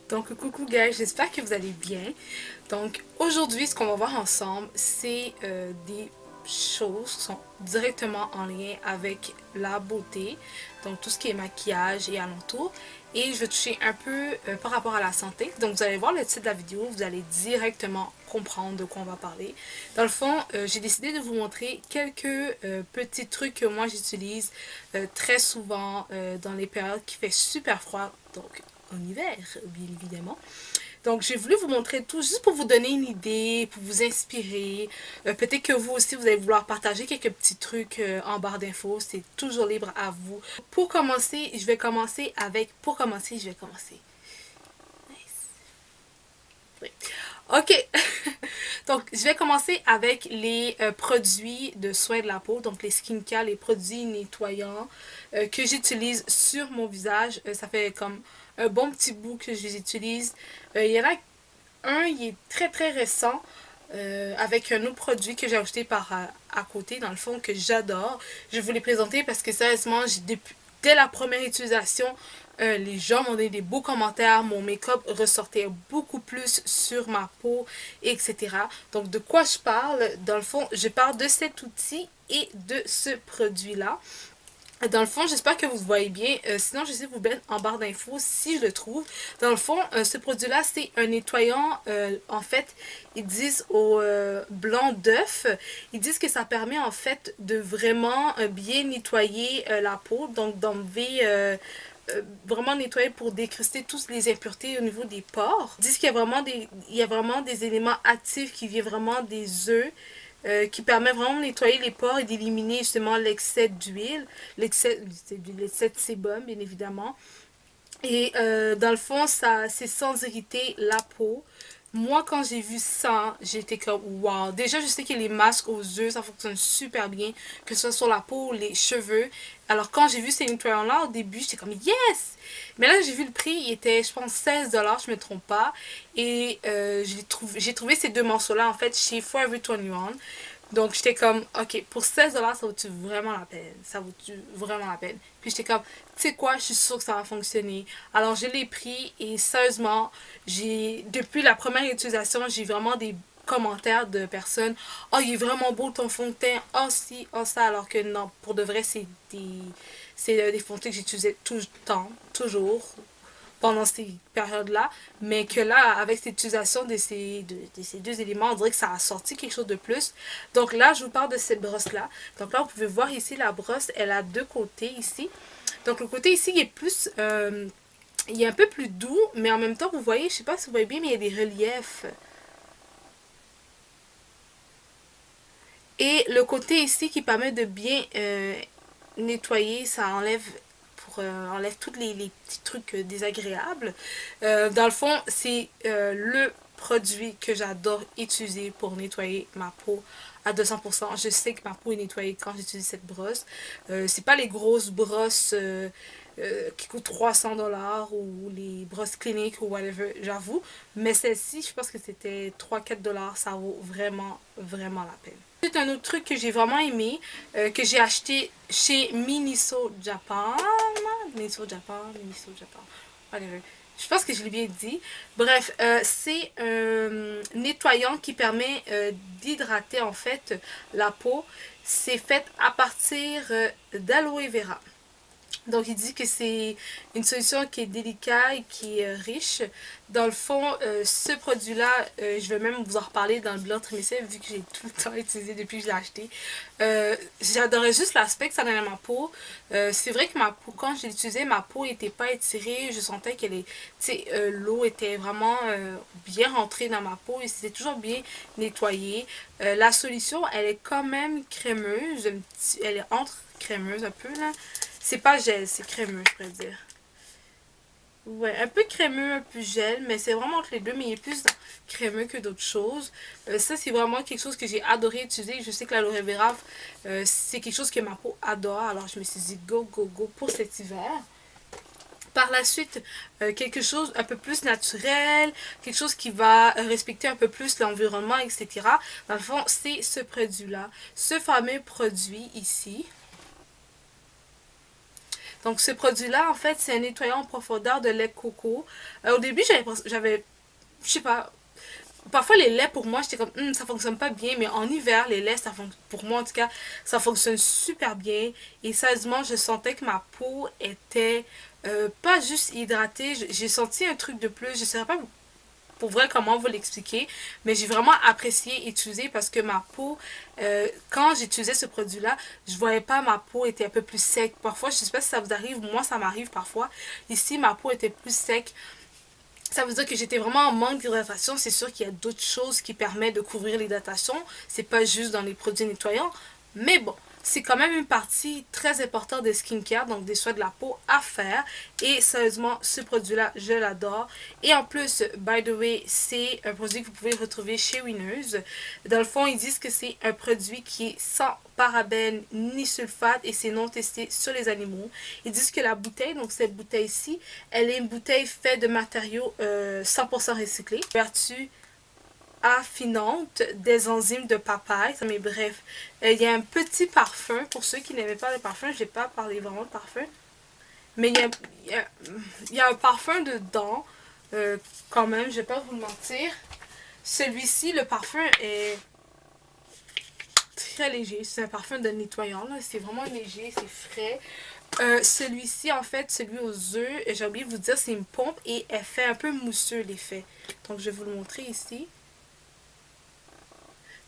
Donc coucou guys, j'espère que vous allez bien. Donc aujourd'hui ce qu'on va voir ensemble c'est des choses qui sont directement en lien avec la beauté, donc tout ce qui est maquillage et alentour. Et je vais toucher un peu par rapport à la santé. Donc vous allez voir le titre de la vidéo, vous allez directement comprendre de quoi on va parler. Dans le fond, j'ai décidé de vous montrer quelques petits trucs que moi j'utilise très souvent dans les périodes qui fait super froid. Donc en hiver, bien évidemment. Donc, j'ai voulu vous montrer tout juste pour vous donner une idée, pour vous inspirer. Peut-être que vous aussi, vous allez vouloir partager quelques petits trucs en barre d'infos. C'est toujours libre à vous. Pour commencer, je vais commencer avec... Nice. Oui. Ok, donc je vais commencer avec les produits de soins de la peau, donc les skincare, les produits nettoyants que j'utilise sur mon visage. Ça fait comme un bon petit bout que je les utilise. Il y en a un, il est très très récent. Avec un autre produit que j'ai ajouté par à côté, dans le fond, que j'adore. Je vais vous les présenter parce que sérieusement, dès la première utilisation, les gens m'ont donné des beaux commentaires, mon make-up ressortait beaucoup plus sur ma peau, etc. Donc de quoi je parle? Dans le fond, je parle de cet outil et de ce produit-là. Dans le fond, j'espère que vous voyez bien. Sinon, je sais vous mettre en barre d'infos si je le trouve. Dans le fond, ce produit-là, c'est un nettoyant. En fait, ils disent au blanc d'œuf. Ils disent que ça permet en fait de vraiment bien nettoyer la peau. Donc, d'enlever... vraiment nettoyer pour décryster toutes les impuretés au niveau des pores. Ils disent qu'il y a vraiment des éléments actifs qui viennent vraiment des œufs. Qui permet vraiment de nettoyer les pores et d'éliminer justement l'excès d'huile, l'excès de sébum bien évidemment. Et dans le fond, c'est sans irriter la peau. Moi, quand j'ai vu ça, j'étais comme wow. Déjà, je sais que les masques aux yeux, ça fonctionne super bien, que ce soit sur la peau ou les cheveux. Alors, quand j'ai vu ces nettoyants-là, au début, j'étais comme yes! Mais là, j'ai vu le prix, il était, je pense, 16$, je me trompe pas. Et j'ai trouvé ces deux morceaux-là, en fait, chez Forever 21. Donc, j'étais comme, ok, pour 16$, ça vaut-tu vraiment la peine? Ça vaut-tu vraiment la peine? Puis, j'étais comme, tu sais quoi, je suis sûre que ça va fonctionner. Alors, je l'ai pris et sérieusement, depuis la première utilisation, j'ai vraiment des commentaires de personnes. Oh, il est vraiment beau ton fond de teint. Oh, si, oh, ça. Alors que non, pour de vrai, c'est des fonds de teint que j'utilisais tout le temps, toujours pendant ces périodes-là, mais que là, avec cette utilisation de ces deux éléments, on dirait que ça a sorti quelque chose de plus. Donc là, je vous parle de cette brosse-là. Donc là, vous pouvez voir ici, la brosse, elle a deux côtés ici. Donc le côté ici, il est plus... il est un peu plus doux, mais en même temps, vous voyez, je sais pas si vous voyez bien, mais il y a des reliefs. Et le côté ici qui permet de bien nettoyer, ça enlève tous les petits trucs désagréables. Dans le fond, c'est le produit que j'adore utiliser pour nettoyer ma peau à 200%. Je sais que ma peau est nettoyée quand j'utilise cette brosse. C'est pas les grosses brosses qui coûtent 300$ ou les brosses cliniques ou whatever, j'avoue. Mais celle-ci, je pense que c'était 3-4$. Ça vaut vraiment, vraiment la peine. C'est un autre truc que j'ai vraiment aimé, que j'ai acheté chez Miniso Japan. Miniso Japan, Miniso Japan. Whatever. Je pense que je l'ai bien dit. Bref, c'est un nettoyant qui permet d'hydrater en fait la peau. C'est fait à partir d'aloe vera. Donc, il dit que c'est une solution qui est délicate et qui est riche. Dans le fond, ce produit-là, je vais même vous en reparler dans le bilan trimestriel vu que j'ai tout le temps utilisé depuis que je l'ai acheté. J'adorais juste l'aspect que ça donnait à ma peau. C'est vrai que ma peau, quand je l'utilisais, ma peau n'était pas étirée. Je sentais que l'eau était vraiment bien rentrée dans ma peau et c'était toujours bien nettoyé. La solution, elle est quand même crémeuse. Elle est entre crémeuse un peu là. C'est pas gel, c'est crémeux, je pourrais dire. Ouais, un peu crémeux, un peu gel, mais c'est vraiment entre les deux, mais il est plus crémeux que d'autres choses. Ça, c'est vraiment quelque chose que j'ai adoré utiliser. Je sais que l'aloe vera, c'est quelque chose que ma peau adore, alors je me suis dit go, go, go pour cet hiver. Par la suite, quelque chose un peu plus naturel, quelque chose qui va respecter un peu plus l'environnement, etc. Dans le fond, c'est ce produit-là, ce fameux produit ici. Donc ce produit-là, en fait, c'est un nettoyant en profondeur de lait de coco. Au début, j'avais, je sais pas, parfois les laits pour moi, j'étais comme, ça fonctionne pas bien, mais en hiver, les laits, pour moi en tout cas, ça fonctionne super bien. Et sérieusement, je sentais que ma peau était pas juste hydratée, j'ai senti un truc de plus, je sais pas pour vrai comment vous l'expliquer, mais j'ai vraiment apprécié utiliser parce que ma peau, quand j'utilisais ce produit-là, je voyais pas ma peau était un peu plus sec. Parfois, je sais pas si ça vous arrive, moi ça m'arrive parfois. Ici, ma peau était plus sec. Ça veut dire que j'étais vraiment en manque d'hydratation. C'est sûr qu'il y a d'autres choses qui permettent de couvrir l'hydratation. C'est pas juste dans les produits nettoyants. Mais bon, c'est quand même une partie très importante des skincare, donc des soins de la peau à faire. Et sérieusement, ce produit-là, je l'adore. Et en plus, by the way, c'est un produit que vous pouvez retrouver chez Winners. Dans le fond, ils disent que c'est un produit qui est sans parabènes ni sulfate et c'est non testé sur les animaux. Ils disent que la bouteille, donc cette bouteille-ci, elle est une bouteille faite de matériaux 100% recyclés. Vertu affinante des enzymes de papaye. Mais bref, il y a un petit parfum. Pour ceux qui n'aimaient pas le parfum, je n'ai pas parlé vraiment de parfum. Mais il y a un parfum dedans. Quand même, je ne vais pas vous le mentir. Celui-ci, le parfum est très léger. C'est un parfum de nettoyant. C'est vraiment léger, c'est frais. Celui-ci, en fait, celui aux œufs, j'ai oublié de vous dire, c'est une pompe et elle fait un peu mousseux l'effet. Donc, je vais vous le montrer ici.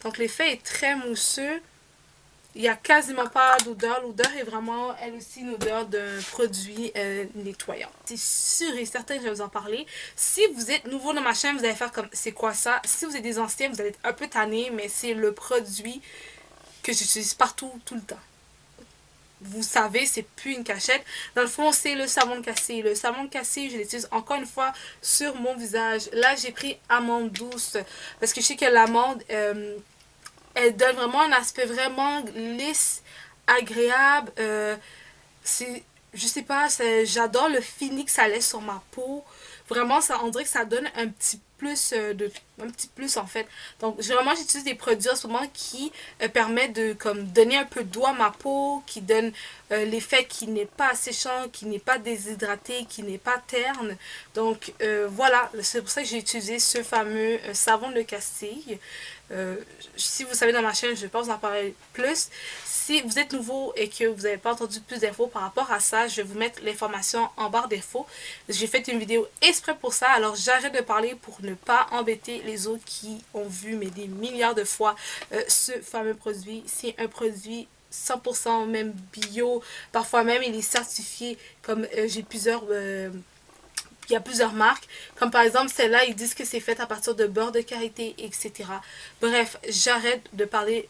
Donc, l'effet est très mousseux. Il n'y a quasiment pas d'odeur. L'odeur est vraiment, elle aussi, une odeur d'un produit nettoyant. C'est sûr et certain que je vais vous en parler. Si vous êtes nouveau dans ma chaîne, vous allez faire comme, c'est quoi ça? Si vous êtes des anciens, vous allez être un peu tanné, mais c'est le produit que j'utilise partout, tout le temps. Vous savez, c'est plus une cachette. Dans le fond, c'est le savon de cassis. Le savon de cassis, je l'utilise encore une fois sur mon visage. Là, j'ai pris amande douce parce que je sais que l'amande, elle donne vraiment un aspect vraiment lisse, agréable. C'est, je sais pas, j'adore le fini que ça laisse sur ma peau. Vraiment, ça, on dirait que ça donne un petit plus un petit plus en fait. Donc vraiment j'utilise des produits en ce moment qui permettent de comme donner un peu d'eau à ma peau, qui donne l'effet qui n'est pas asséchant, qui n'est pas déshydraté, qui n'est pas terne. Donc voilà, c'est pour ça que j'ai utilisé ce fameux savon de Castille. Si vous savez dans ma chaîne, je ne vais pas vous en parler plus. Si vous êtes nouveau et que vous n'avez pas entendu plus d'infos par rapport à ça, je vais vous mettre l'information en barre d'infos. J'ai fait une vidéo exprès pour ça, alors j'arrête de parler pour ne pas embêter les autres qui ont vu mais des milliards de fois ce fameux produit. C'est un produit 100% même bio, parfois même il est certifié comme j'ai plusieurs... il y a plusieurs marques, comme par exemple celle-là, ils disent que c'est fait à partir de beurre de karité, etc. Bref, j'arrête de parler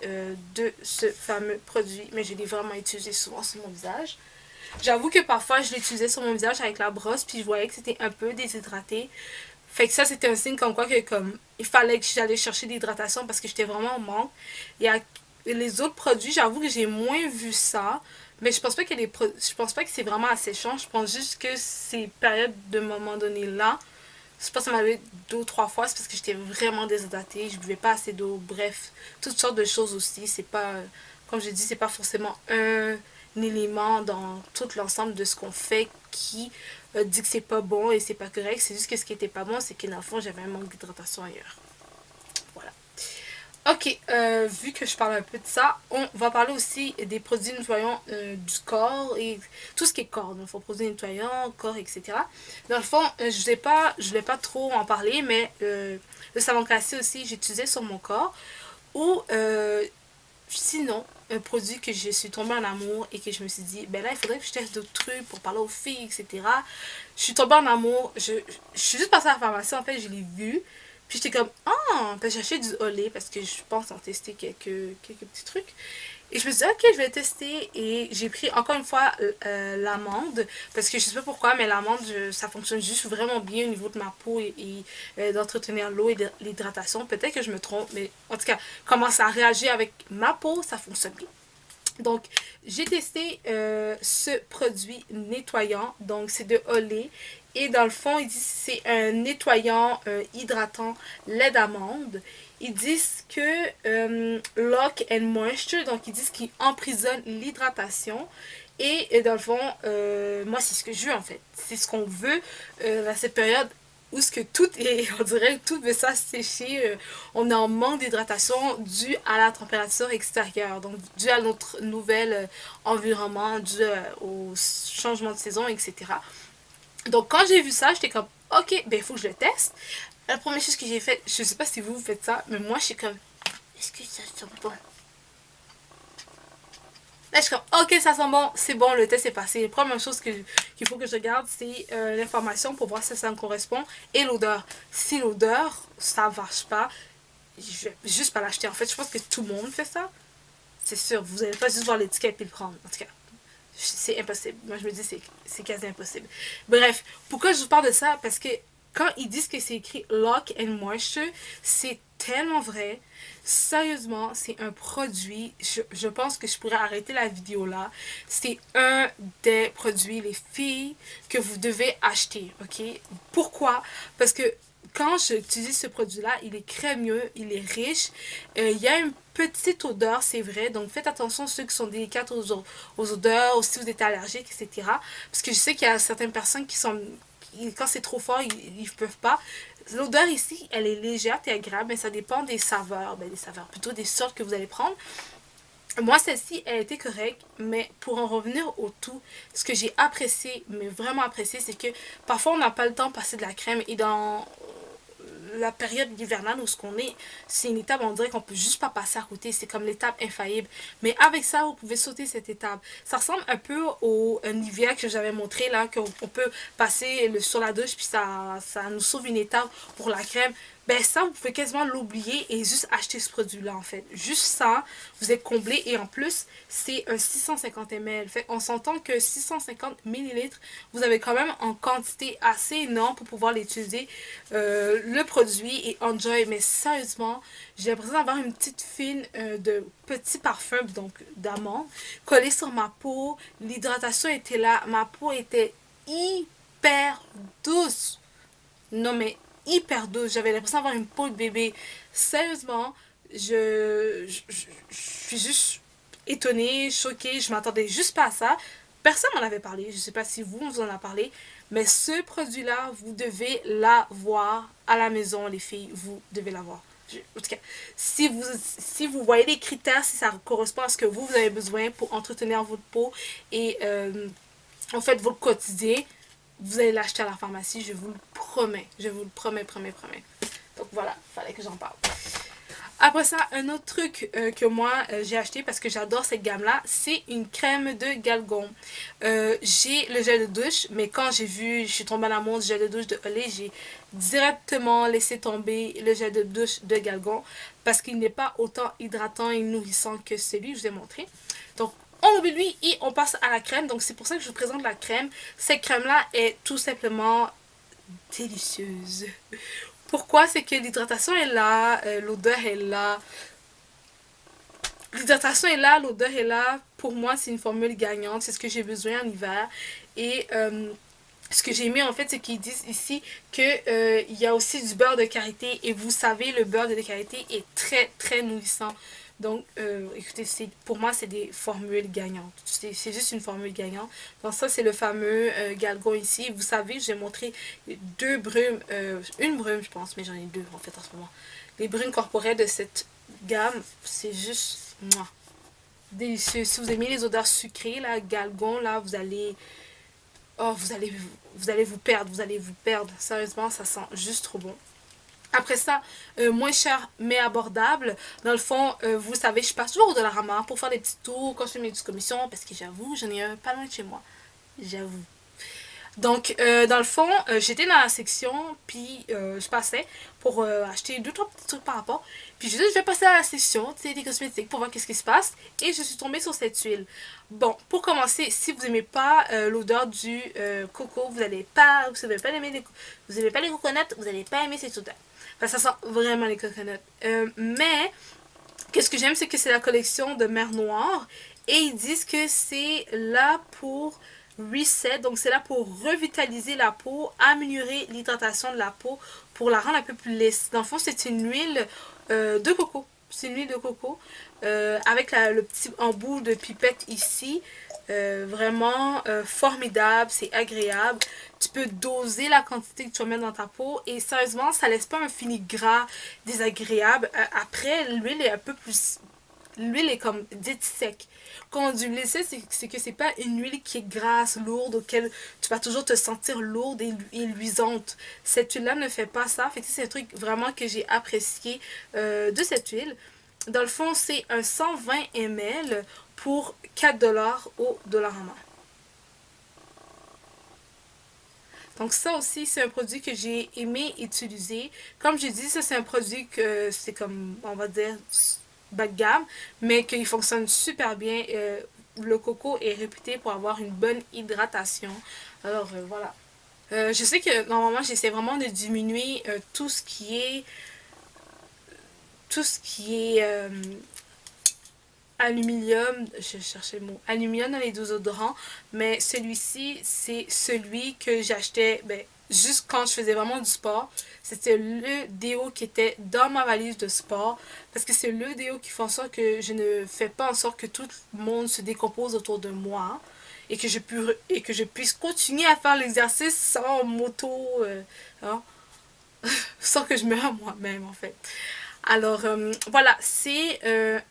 de ce fameux produit, mais je l'ai vraiment utilisé souvent sur mon visage. J'avoue que parfois, je l'utilisais sur mon visage avec la brosse, puis je voyais que c'était un peu déshydraté. Fait que ça, c'était un signe comme quoi que comme il fallait que j'allais chercher de l'hydratation parce que j'étais vraiment en manque. Il y a les autres produits, j'avoue que j'ai moins vu ça. Mais je pense pas que je pense pas que c'est vraiment asséchant. Je pense juste que ces périodes de moment donné là, je pense que ça m'avait 2 ou 3 fois, c'est parce que j'étais vraiment déshydratée, je buvais pas assez d'eau, bref, toutes sortes de choses aussi. C'est pas, comme je dis, c'est pas forcément un élément dans tout l'ensemble de ce qu'on fait qui dit que c'est pas bon et c'est pas correct. C'est juste que ce qui était pas bon, c'est que dans le fond, j'avais un manque d'hydratation ailleurs. Voilà. Ok, vu que je parle un peu de ça, on va parler aussi des produits nettoyants du corps et tout ce qui est corps. Donc, il faut produits nettoyants, corps, etc. Dans le fond, je vais pas trop en parler, mais le savon cassé aussi, j'utilisais sur mon corps. Ou sinon, un produit que je suis tombée en amour et que je me suis dit, ben là, il faudrait que je teste d'autres trucs pour parler aux filles, etc. Je suis tombée en amour. Je suis juste passée à la pharmacie, en fait, je l'ai vu. Puis j'étais comme, ah, ben j'ai acheté du Olay parce que je pense en tester quelques petits trucs. Et je me suis dit, ok, je vais tester. Et j'ai pris encore une fois l'amande. Parce que je sais pas pourquoi, mais l'amande, ça fonctionne juste vraiment bien au niveau de ma peau et d'entretenir l'eau et l'hydratation. Peut-être que je me trompe, mais en tout cas, comment ça réagit avec ma peau, ça fonctionne bien. Donc, j'ai testé ce produit nettoyant. Donc, c'est de Olay. Et dans le fond, ils disent que c'est un nettoyant hydratant lait d'amande. Ils disent que Lock and Moisture, donc ils disent qu'il emprisonne l'hydratation. Et dans le fond, moi, c'est ce que je veux, en fait. C'est ce qu'on veut dans cette période où ce que tout est, on dirait que tout veut s'assécher. On est en manque d'hydratation dû à la température extérieure, donc dû à notre nouvel environnement, dû au changement de saison, etc. Donc quand j'ai vu ça, j'étais comme, ok, ben il faut que je le teste. La première chose que j'ai faite, je sais pas si vous faites ça, mais moi je suis comme, est-ce que ça sent bon? Là, je suis comme, ok, ça sent bon, c'est bon, le test est passé. La première chose qu'il faut que je regarde, c'est l'information pour voir si ça me correspond et l'odeur. Si l'odeur, ça ne marche pas, je vais juste pas l'acheter. En fait, je pense que tout le monde fait ça. C'est sûr, vous n'allez pas juste voir l'étiquette et le prendre. En tout cas, c'est impossible. Moi, je me dis c'est quasi impossible. Bref, pourquoi je vous parle de ça? Parce que quand ils disent que c'est écrit Lock and Moisture, c'est tellement vrai. Sérieusement, c'est un produit. Je pense que je pourrais arrêter la vidéo là. C'est un des produits, les filles, que vous devez acheter. Ok? Pourquoi? Parce que quand j'utilise ce produit-là, il est crémeux, il est riche. Il y a une petite odeur, c'est vrai. Donc faites attention ceux qui sont délicates aux odeurs, ou si vous êtes allergique, etc. Parce que je sais qu'il y a certaines personnes qui sont quand c'est trop fort, ils ne peuvent pas. L'odeur ici, elle est légère et agréable, mais ça dépend des saveurs. Ben, des saveurs, plutôt des sortes que vous allez prendre. Moi, celle-ci, elle était correcte, mais pour en revenir au tout, ce que j'ai apprécié, mais vraiment apprécié, c'est que parfois on n'a pas le temps de passer de la crème et dans la période hivernale où ce qu'on est, c'est une étape, on dirait qu'on peut juste pas passer à côté. C'est comme l'étape infaillible. Mais avec ça, vous pouvez sauter cette étape. Ça ressemble un peu au Nivea que j'avais montré là, qu'on peut passer sur la douche, puis ça nous sauve une étape pour la crème. Ben ça, vous pouvez quasiment l'oublier et juste acheter ce produit-là, en fait. Juste ça, vous êtes comblé. Et en plus, c'est un 650 ml. Fait on s'entend que 650 millilitres, vous avez quand même en quantité assez énorme pour pouvoir l'utiliser. Le produit est enjoy. Mais sérieusement, j'ai l'impression d'avoir une petite fine de petits parfums, donc d'amande, collée sur ma peau. L'hydratation était là. Ma peau était hyper douce. Non, mais hyper douce. J'avais l'impression d'avoir une peau de bébé. Sérieusement, je suis juste étonnée, choquée. Je m'attendais juste pas à ça. Personne m'en avait parlé. Je sais pas si vous en avez parlé. Mais ce produit-là, vous devez l'avoir à la maison, les filles. Vous devez l'avoir. En tout cas, si vous voyez les critères, si ça correspond à ce que vous avez besoin pour entretenir votre peau et en fait votre quotidien, vous allez l'acheter à la pharmacie, je vous le promets. Je vous le promets, promets, promets. Donc voilà, fallait que j'en parle. Après ça, un autre truc que moi j'ai acheté parce que j'adore cette gamme-là, c'est une crème de Galgon. J'ai le gel de douche, mais quand je suis tombée en amour du gel de douche de Olay, j'ai directement laissé tomber le gel de douche de Galgon parce qu'il n'est pas autant hydratant et nourrissant que celui que je vous ai montré. Donc, on oublie lui et on passe à la crème. Donc, c'est pour ça que je vous présente la crème. Cette crème-là est tout simplement délicieuse. Pourquoi? C'est que l'hydratation est là, l'odeur est là. L'hydratation est là, l'odeur est là. Pour moi, c'est une formule gagnante. C'est ce que j'ai besoin en hiver. Et ce que j'ai aimé en fait, c'est qu'ils disent ici que il y a aussi du beurre de karité. Et vous savez, le beurre de karité est très très nourrissant. Donc, écoutez, pour moi, c'est des formules gagnantes. C'est juste une formule gagnante. Donc, ça, c'est le fameux Galgon ici. Vous savez, j'ai montré deux brumes, une brume, je pense, mais j'en ai deux, en fait, en ce moment. Les brumes corporelles de cette gamme, c'est juste mouah, délicieux. Si vous aimez les odeurs sucrées, là, Galgon, là, vous allez... Oh, vous allez vous perdre, vous allez vous perdre. Sérieusement, ça sent juste trop bon. Après ça, moins cher mais abordable. Dans le fond, vous savez, je passe toujours au Dollarama pour faire des petits tours quand je fais mes commissions parce que j'avoue, j'en ai un pas loin de chez moi. J'avoue. Donc, dans le fond, j'étais dans la section, puis je passais pour acheter deux, trois petits trucs par rapport. Puis je dit, je vais passer à la section, tu sais, des cosmétiques pour voir qu'est-ce qui se passe. Et je suis tombée sur cette huile. Bon, pour commencer, si vous n'aimez pas l'odeur du coco, vous n'allez pas, vous n'avez pas aimer vous n'aimez pas les coconuts, vous n'allez pas aimer cette odeur. Enfin, ça sent vraiment les coconuts. Mais, qu'est-ce que j'aime, c'est que c'est la collection de Mer Noire. Et ils disent que c'est là pour reset, donc c'est là pour revitaliser la peau, améliorer l'hydratation de la peau, pour la rendre un peu plus lisse. Dans le fond, c'est une huile de coco. c'est une huile de coco avec le petit embout de pipette ici. Vraiment formidable, c'est agréable. Tu peux doser la quantité que tu vas mettre dans ta peau et sérieusement, ça laisse pas un fini gras désagréable. Après, l'huile est un peu plus... L'huile est comme dite sec. Quand on dit l'huile sec, c'est que c'est pas une huile qui est grasse, lourde, auquel tu vas toujours te sentir lourde et luisante. Cette huile-là ne fait pas ça. Fait que c'est un truc vraiment que j'ai apprécié de cette huile. Dans le fond, c'est un 120 ml pour 4$ au Dollarama. Donc ça aussi, c'est un produit que j'ai aimé utiliser. Comme j'ai dit, ça c'est un produit que c'est comme, on va dire, bas de gamme, mais qu'il fonctionne super bien. Le coco est réputé pour avoir une bonne hydratation. Alors voilà. Je sais que normalement, j'essaie vraiment de diminuer tout ce qui est aluminium, je cherchais le mot, aluminium dans les déodorants, mais celui-ci, c'est celui que j'achetais juste quand je faisais vraiment du sport. C'était le déo qui était dans ma valise de sport, parce que c'est le déo qui fait en sorte que je ne fais pas en sorte que tout le monde se décompose autour de moi et que je puisse continuer à faire l'exercice sans moto, hein, sans que je meure moi-même en fait. Alors voilà, c'est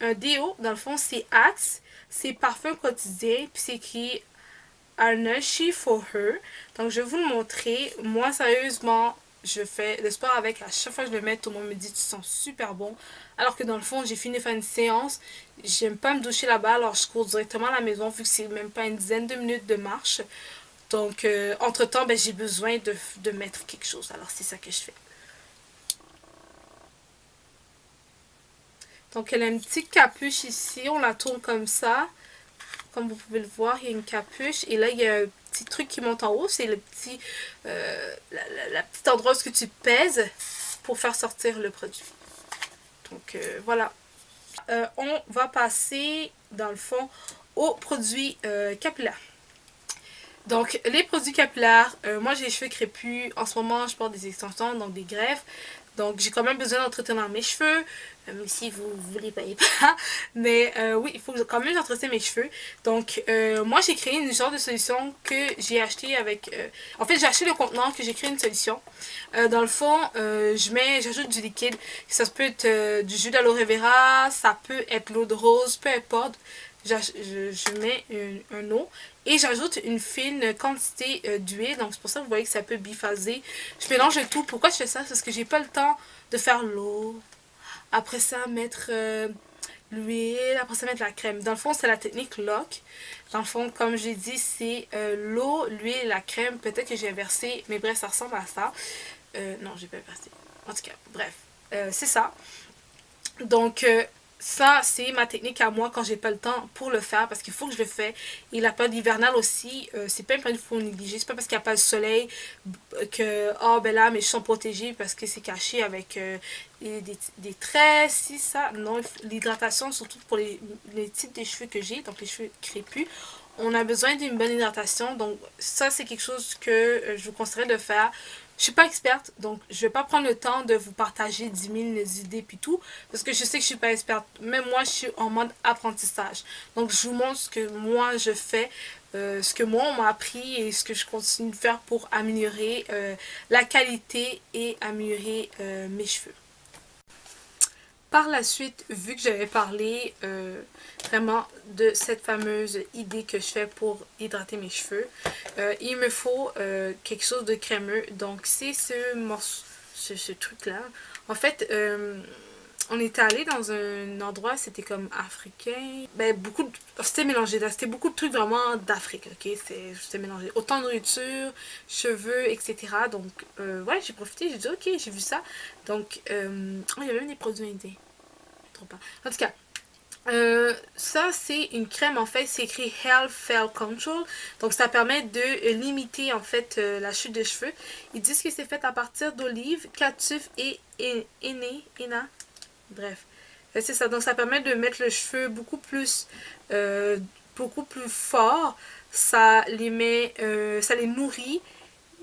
un déo, dans le fond c'est Axe, c'est parfum quotidien, puis c'est écrit Arnashi for her. Donc je vais vous le montrer. Moi sérieusement, je fais le sport avec, à chaque fois que je le mets, tout le monde me dit tu sens super bon. Alors que dans le fond, j'ai fini de faire une séance, j'aime pas me doucher là-bas, alors je cours directement à la maison vu que c'est même pas une dizaine de minutes de marche. Donc entre temps, j'ai besoin de mettre quelque chose, alors c'est ça que je fais. Donc elle a une petite capuche ici, on la tourne comme ça. Comme vous pouvez le voir, il y a une capuche et là il y a un petit truc qui monte en haut, c'est le petit la petite endroit où tu pèses pour faire sortir le produit. Donc voilà. On va passer dans le fond aux produits capillaires. Donc, les produits capillaires, moi j'ai les cheveux crépus. En ce moment, je porte des extensions, donc des greffes. Donc, j'ai quand même besoin d'entretenir mes cheveux. Même si vous ne les payez pas. Mais oui, il faut quand même j'entretienne mes cheveux. Donc, moi j'ai créé une genre de solution que j'ai acheté avec... en fait, j'ai acheté le contenant que j'ai créé une solution. Dans le fond, j'ajoute du liquide. Ça peut être du jus d'aloe vera, ça peut être l'eau de rose, peu importe. Je mets un eau et j'ajoute une fine quantité d'huile. Donc c'est pour ça que vous voyez que c'est un peu biphasé. Je mélange tout. Pourquoi je fais ça? Parce que j'ai pas le temps de faire l'eau. Après ça, mettre l'huile. Après ça, mettre la crème. Dans le fond, c'est la technique LOC. Dans le fond, comme j'ai dit, c'est l'eau, l'huile et la crème. Peut-être que j'ai inversé, mais bref, ça ressemble à ça. Non, j'ai pas inversé. En tout cas, bref. C'est ça. Donc, ça, c'est ma technique à moi quand j'ai pas le temps pour le faire parce qu'il faut que je le fais. Et la période hivernale aussi, c'est pas une période qu'il faut négliger. C'est pas parce qu'il n'y a pas le soleil que, oh ben là, mes cheveux sont protégés parce que c'est caché avec des tresses, si ça. Non, l'hydratation, surtout pour les types de cheveux que j'ai, donc les cheveux crépus, on a besoin d'une bonne hydratation. Donc, ça, c'est quelque chose que je vous conseillerais de faire. Je suis pas experte, donc je vais pas prendre le temps de vous partager 10 000 idées puis tout, parce que je sais que je suis pas experte. Même moi, je suis en mode apprentissage. Donc je vous montre ce que moi je fais, ce que moi on m'a appris et ce que je continue de faire pour améliorer la qualité et améliorer mes cheveux. Par la suite, vu que j'avais parlé vraiment de cette fameuse idée que je fais pour hydrater mes cheveux, il me faut quelque chose de crémeux. Donc c'est ce truc-là. En fait, on était allé dans un endroit, c'était comme africain. C'était mélangé, c'était beaucoup de trucs vraiment d'Afrique, ok? C'était mélangé. Autant de nourriture, cheveux, etc. Donc, ouais, j'ai profité, j'ai dit, ok, j'ai vu ça. Donc, il y avait même des produits indiens. Trop pas. En tout cas, ça c'est une crème en fait, c'est écrit Hair Fall Control, donc ça permet de limiter en fait la chute de cheveux. Ils disent que c'est fait à partir d'olives, catus et henna, bref, c'est ça. Donc ça permet de mettre le cheveu beaucoup plus fort, ça les nourrit,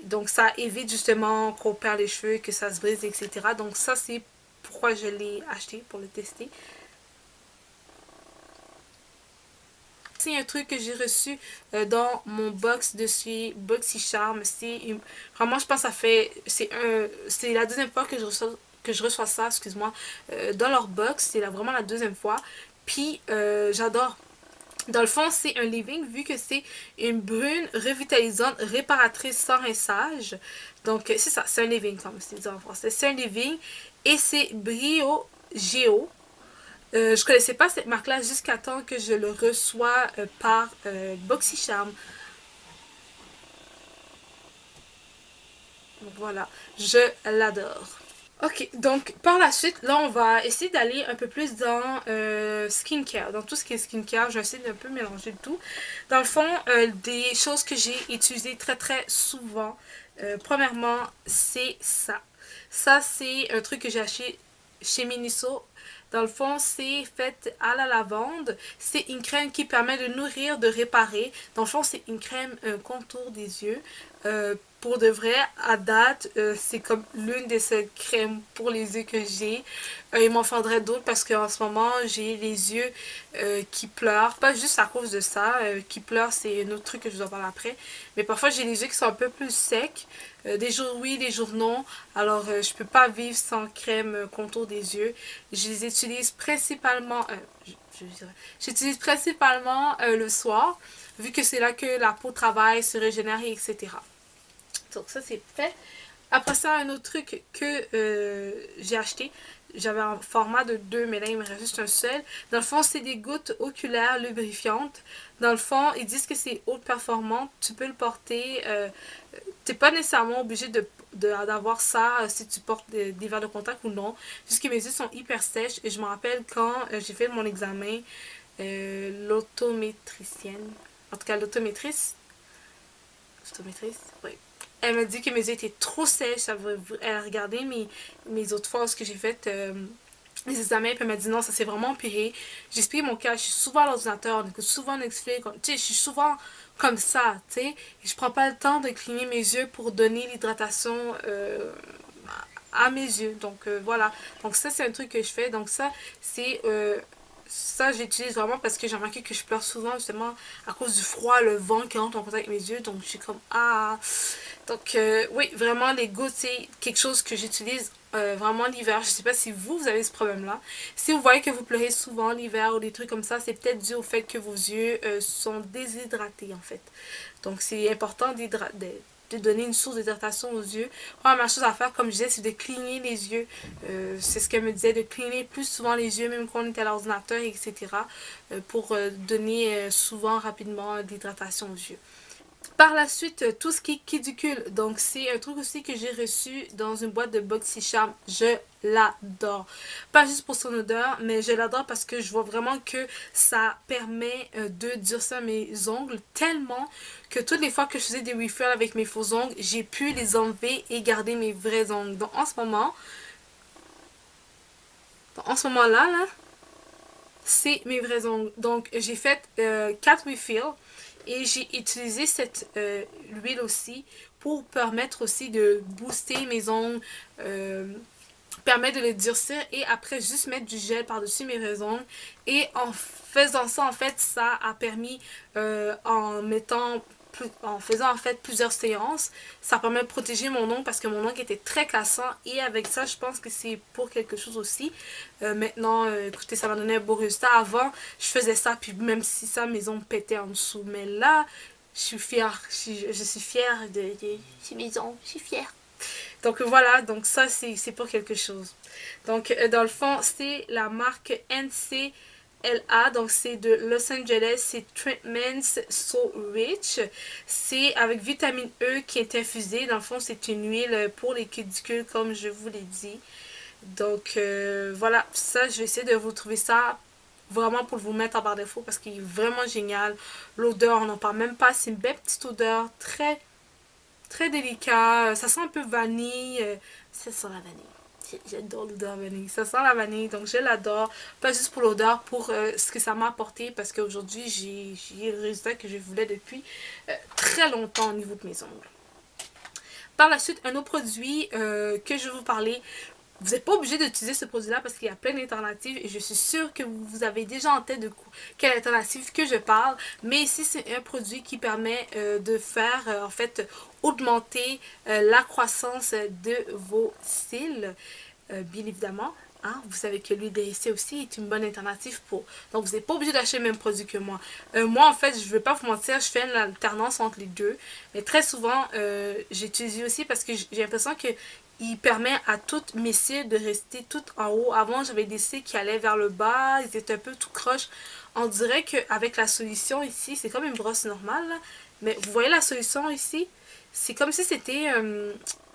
donc ça évite justement qu'on perd les cheveux, que ça se brise, etc. Donc ça c'est pourquoi je l'ai acheté, pour le tester. C'est un truc que j'ai reçu dans mon box de chez BoxyCharm. Vraiment, je pense que ça fait... C'est la deuxième fois que je reçois ça, excuse-moi, dans leur box. C'est vraiment la deuxième fois. Puis, j'adore. Dans le fond, c'est un leave-in vu que c'est une brune revitalisante réparatrice sans rinçage. Donc, c'est ça, c'est un leave-in comme c'est dit en français. C'est un leave-in et c'est Brio Géo. Je connaissais pas cette marque-là jusqu'à temps que je le reçois par BoxyCharm. Donc voilà, je l'adore. Ok, donc par la suite, là on va essayer d'aller un peu plus dans skincare, dans tout ce qui est skincare. Je vais essayer d'un peu mélanger le tout. Dans le fond, des choses que j'ai utilisées très très souvent. Premièrement, c'est ça. Ça, c'est un truc que j'ai acheté chez Miniso. Dans le fond, c'est fait à la lavande. C'est une crème qui permet de nourrir, de réparer. Dans le fond, c'est une crème contour des yeux. Pour de vrai, à date, c'est comme l'une des seules crèmes pour les yeux que j'ai. Il m'en faudrait d'autres parce qu'en ce moment, j'ai les yeux qui pleurent. Pas juste à cause de ça. Qui pleurent, c'est un autre truc que je vous en parle après. Mais parfois, j'ai les yeux qui sont un peu plus secs. Des jours oui, des jours non. Alors, je peux pas vivre sans crème contour des yeux. Je les utilise principalement... j'utilise principalement le soir, vu que c'est là que la peau travaille, se régénère, etc. Donc ça, c'est fait. Après ça, un autre truc que j'ai acheté, j'avais un format de 2, mais là, il me reste juste un seul. Dans le fond, c'est des gouttes oculaires lubrifiantes. Dans le fond, ils disent que c'est haute performante. Tu peux le porter. T'es pas nécessairement obligé d'avoir ça si tu portes des verres de contact ou non. Juste que mes yeux sont hyper sèches. Et je me rappelle quand j'ai fait mon examen, l'autométricienne, en tout cas l'autométrice, oui. Elle m'a dit que mes yeux étaient trop sèches. Elle a regardé mes autres fois ce que j'ai fait les examens. Puis elle m'a dit non, ça s'est vraiment empiré. J'explique mon cas. Je suis souvent à l'ordinateur. On écoute souvent Netflix. Tu sais, je suis souvent comme ça. Tu sais. Et je prends pas le temps de cligner mes yeux pour donner l'hydratation à mes yeux. Donc voilà. Donc ça, c'est un truc que je fais. Donc ça, c'est ça, j'utilise vraiment parce que j'ai remarqué que je pleure souvent justement à cause du froid, le vent qui entre en contact avec mes yeux. Donc, je suis comme ah. Donc, oui, vraiment, les gouttes, c'est quelque chose que j'utilise vraiment l'hiver. Je sais pas si vous avez ce problème-là. Si vous voyez que vous pleurez souvent l'hiver ou des trucs comme ça, c'est peut-être dû au fait que vos yeux sont déshydratés en fait. Donc, c'est important de donner une source d'hydratation aux yeux. Première chose à faire, comme je disais, c'est de cligner les yeux. C'est ce qu'elle me disait, de cligner plus souvent les yeux, même quand on est à l'ordinateur, etc. Pour donner souvent, rapidement, d'hydratation aux yeux. Par la suite, tout ce qui est cuticule. Donc, c'est un truc aussi que j'ai reçu dans une boîte de BoxyCharm. Je l'adore. Pas juste pour son odeur, mais je l'adore parce que je vois vraiment que ça permet de durcir mes ongles tellement que toutes les fois que je faisais des refills avec mes faux ongles, j'ai pu les enlever et garder mes vrais ongles. Donc, en ce moment-là, c'est mes vrais ongles. Donc, j'ai fait 4 refills. Et j'ai utilisé cette huile aussi pour permettre aussi de booster mes ongles, permettre de les durcir et après juste mettre du gel par-dessus mes vrais ongles. Et en faisant ça, en fait, ça a permis en faisant en fait plusieurs séances, ça permet de protéger mon ongle parce que mon ongle était très cassant et avec ça, je pense que c'est pour quelque chose aussi. Maintenant, écoutez, ça m'a donné un beau résultat. Avant, je faisais ça, puis même si ça, mes ongles pétaient en dessous. Mais là, je suis fière. Je suis fière de mes ongles. Je suis fière. Donc voilà, donc ça, c'est pour quelque chose. Donc, dans le fond, c'est la marque NC LA, donc c'est de Los Angeles, c'est Treatments So Rich. C'est avec vitamine E qui est infusée. Dans le fond, c'est une huile pour les cuticules, comme je vous l'ai dit. Donc voilà, ça, je vais essayer de vous trouver ça vraiment pour vous mettre en barre défaut parce qu'il est vraiment génial. L'odeur, on n'en parle même pas. C'est une belle petite odeur, très, très délicat. Ça sent un peu vanille. Ça sent la vanille. J'adore l'odeur vanille. Ça sent la vanille, donc je l'adore. Pas juste pour l'odeur, pour ce que ça m'a apporté. Parce qu'aujourd'hui, j'ai le résultat que je voulais depuis très longtemps au niveau de mes ongles. Par la suite, un autre produit que je vais vous parler. Vous n'êtes pas obligé d'utiliser ce produit-là parce qu'il y a plein d'alternatives et je suis sûre que vous avez déjà en tête de quelle alternative que je parle. Mais ici, c'est un produit qui permet de faire, en fait, augmenter la croissance de vos cils, bien évidemment. Hein, vous savez que l'huile d'éricée aussi est une bonne alternative pour. Donc, vous n'êtes pas obligé d'acheter le même produit que moi. Moi, en fait, je ne vais pas vous mentir, je fais une alternance entre les deux. Mais très souvent, j'utilise aussi parce que j'ai l'impression que il permet à toutes mes cils de rester toutes en haut. Avant, j'avais des cils qui allaient vers le bas, ils étaient un peu tout croche. On dirait qu'avec la solution ici, c'est comme une brosse normale, là. Mais vous voyez la solution ici? C'est comme si c'était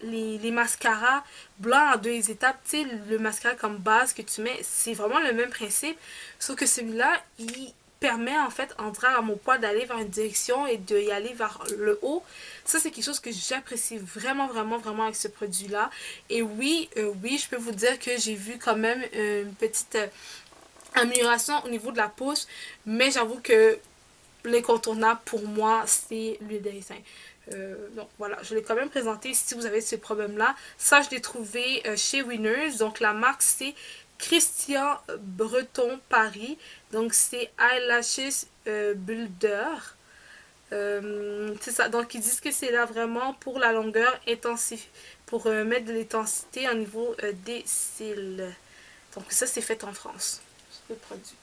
les mascaras blancs en deux étapes. Tu sais, le mascara comme base que tu mets, c'est vraiment le même principe. Sauf que celui-là, il permet en fait, en train à mon poids, d'aller vers une direction et d'y aller vers le haut. Ça, c'est quelque chose que j'apprécie vraiment, vraiment, vraiment avec ce produit-là. Et oui, oui, je peux vous dire que j'ai vu quand même une petite amélioration au niveau de la pousse. Mais j'avoue que l'incontournable pour moi, c'est l'huile de ricin. Donc voilà, je l'ai quand même présenté si vous avez ce problème-là. Ça, je l'ai trouvé chez Winners. Donc la marque, c'est Christian Breton Paris. Donc c'est Eyelashes Builder. C'est ça. Donc ils disent que c'est là vraiment pour la longueur intensif, pour mettre de l'intensité au niveau des cils. Donc ça, c'est fait en France. Le produit.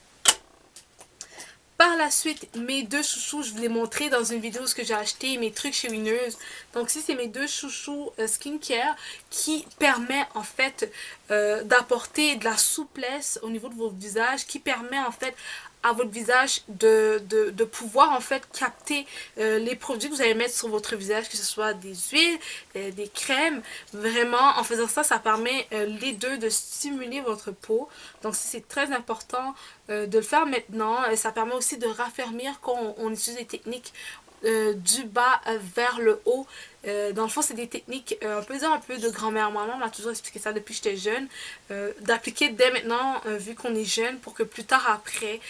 Par la suite, mes deux chouchous, je vous l'ai montré dans une vidéo ce que j'ai acheté, mes trucs chez Winners. Donc ici, c'est mes deux chouchous skincare qui permet en fait d'apporter de la souplesse au niveau de vos visages, qui permet en fait à votre visage de pouvoir en fait capter les produits que vous allez mettre sur votre visage, que ce soit des huiles, des crèmes. Vraiment, en faisant ça, ça permet les deux de stimuler votre peau. Donc c'est très important de le faire maintenant. Ça permet aussi de raffermir quand on utilise des techniques du bas vers le haut. Dans le fond, c'est des techniques, on peut dire un peu de grand-mère. Maman m'a toujours expliqué ça depuis que j'étais jeune. D'appliquer dès maintenant, vu qu'on est jeune, pour que plus tard après,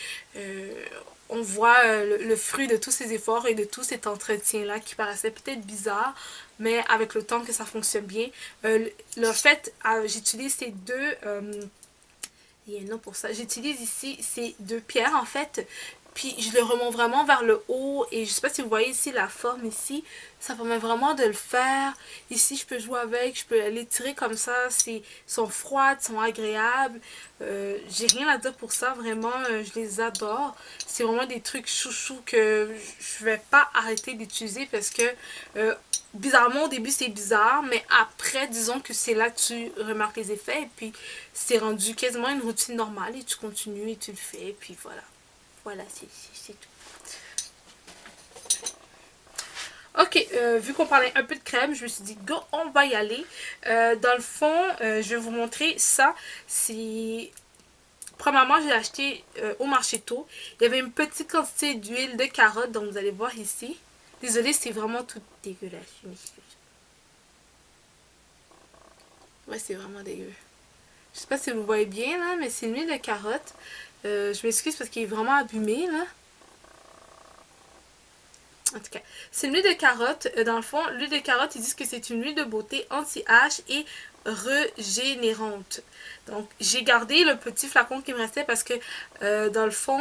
on voit le fruit de tous ces efforts et de tout cet entretien-là qui paraissait peut-être bizarre, mais avec le temps que ça fonctionne bien. Le fait, j'utilise ces deux... il y a un nom pour ça. J'utilise ici ces deux pierres en fait. Puis je le remonte vraiment vers le haut. Et je sais pas si vous voyez ici la forme ici. Ça permet vraiment de le faire. Ici je peux jouer avec. Je peux les tirer comme ça. Sont froides, sont agréables. J'ai rien à dire pour ça. Vraiment, je les adore. C'est vraiment des trucs chouchou que je vais pas arrêter d'utiliser parce que bizarrement au début c'est bizarre, mais après disons que c'est là que tu remarques les effets et puis c'est rendu quasiment une routine normale et tu continues et tu le fais et puis voilà. Voilà, c'est tout. Ok, vu qu'on parlait un peu de crème, je me suis dit, go, on va y aller. Dans le fond, je vais vous montrer ça. C'est... Premièrement, j'ai acheté au Marchetto. Il y avait une petite quantité d'huile de carotte, donc vous allez voir ici. Désolée, c'est vraiment tout dégueulasse. Je m'excuse. Ouais, c'est vraiment dégueu. Je sais pas si vous voyez bien, là, mais c'est une huile de carotte. Je m'excuse parce qu'il est vraiment abîmé, là. En tout cas, c'est une huile de carotte. Dans le fond, l'huile de carotte, ils disent que c'est une huile de beauté anti-âge et régénérante. Donc, j'ai gardé le petit flacon qui me restait parce que, dans le fond,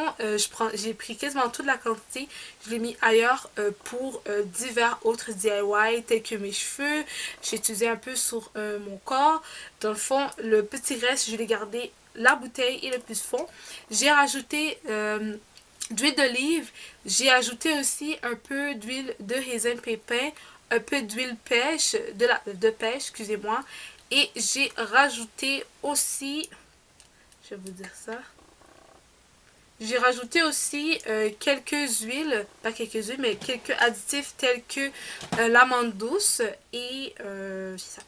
j'ai pris quasiment toute la quantité. Je l'ai mis ailleurs pour divers autres DIY, tels que mes cheveux. J'ai utilisé un peu sur mon corps. Dans le fond, le petit reste, je l'ai gardé la bouteille et le plus fond. J'ai rajouté... d'huile d'olive, j'ai ajouté aussi un peu d'huile de raisin pépin, un peu d'huile pêche, de pêche, excusez-moi, et j'ai rajouté aussi, je vais vous dire ça, j'ai rajouté aussi quelques huiles, pas quelques huiles, mais quelques additifs tels que l'amande douce et c'est ça.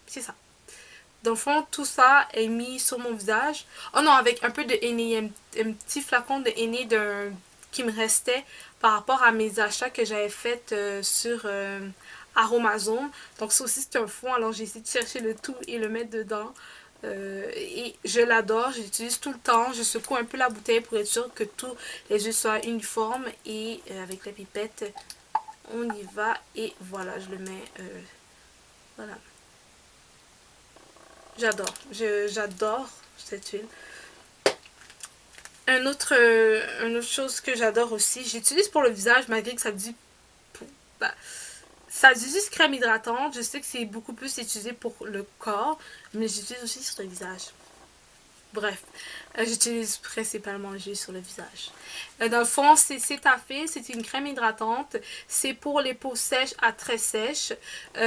C'est ça. Dans le fond, tout ça est mis sur mon visage. Oh non, avec un peu de henné, un petit flacon de henné qui me restait par rapport à mes achats que j'avais fait sur Aromazone. Donc ça aussi c'est un fond, alors j'ai essayé de chercher le tout et le mettre dedans. Et je l'adore, je l'utilise tout le temps. Je secoue un peu la bouteille pour être sûr que tous les yeux soient uniformes. Et avec la pipette, on y va. Et voilà, je le mets... voilà. J'adore. J'adore cette huile. Une autre chose que j'adore aussi, j'utilise pour le visage malgré que ça dit... bah, ça dit juste crème hydratante. Je sais que c'est beaucoup plus utilisé pour le corps, mais j'utilise aussi sur le visage. Bref, j'utilise principalement l'huile sur le visage. Dans le fond, c'est Cetaphil, c'est une crème hydratante. C'est pour les peaux sèches à très sèches.